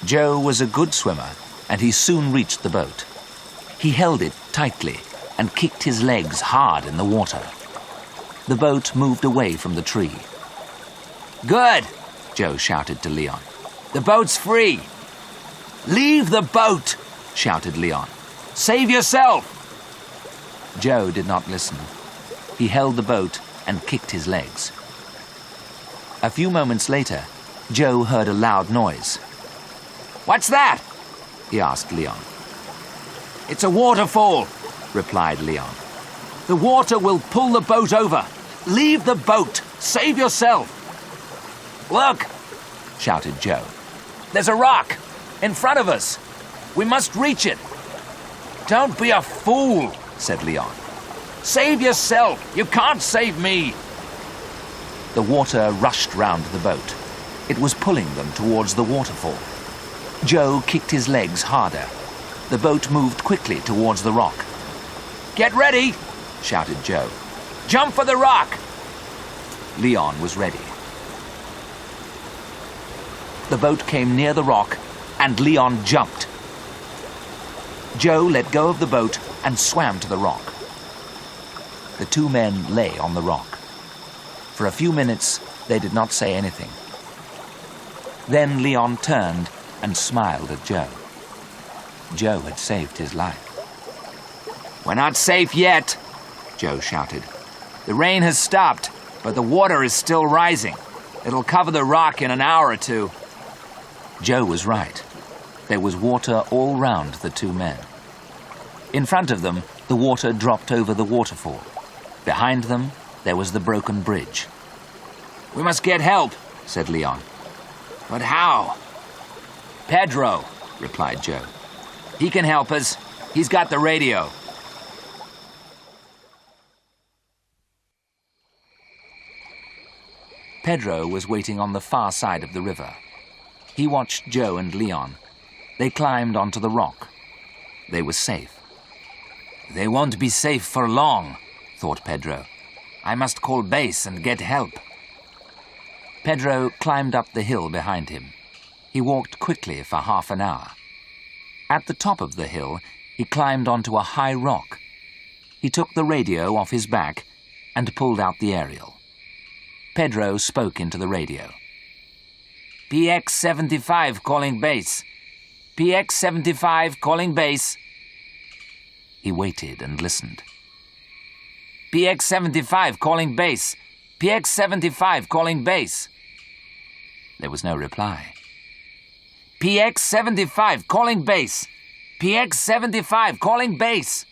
Joe was a good swimmer, and he soon reached the boat. He held it tightly and kicked his legs hard in the water. The boat moved away from the tree. Good, Joe shouted to Leon. the boat's free. Leave the boat, shouted Leon. Save yourself. Joe did not listen. He held the boat and kicked his legs. A few moments later, Joe heard a loud noise. What's that? He asked Leon. It's a waterfall, replied Leon. The water will pull the boat over. Leave the boat. Save yourself. Look, shouted Joe. There's a rock in front of us. We must reach it. Don't be a fool, said Leon. Save yourself. You can't save me. The water rushed round the boat. It was pulling them towards the waterfall. Joe kicked his legs harder. The boat moved quickly towards the rock. Get ready, shouted Joe. Jump for the rock. Leon was ready. The boat came near the rock, and Leon jumped. Joe let go of the boat and swam to the rock. The two men lay on the rock. For a few minutes, they did not say anything. Then Leon turned and smiled at Joe. Joe had saved his life. We're not safe yet, Joe shouted. The rain has stopped, but the water is still rising. It'll cover the rock in an hour or two. Joe was right. There was water all round the two men. In front of them, the water dropped over the waterfall. Behind them, there was the broken bridge. We must get help, said Leon. But how? Pedro, replied Joe. He can help us. He's got the radio. Pedro was waiting on the far side of the river. He watched Joe and Leon. They climbed onto the rock. They were safe. They won't be safe for long, thought Pedro. I must call base and get help. Pedro climbed up the hill behind him. He walked quickly for half an hour. At the top of the hill, he climbed onto a high rock. He took the radio off his back and pulled out the aerial. Pedro spoke into the radio. PX-75 calling base. PX-75 calling base. He waited and listened. PX-75 calling base. PX-75 calling base. There was no reply. PX-75 calling base. PX-75 calling base.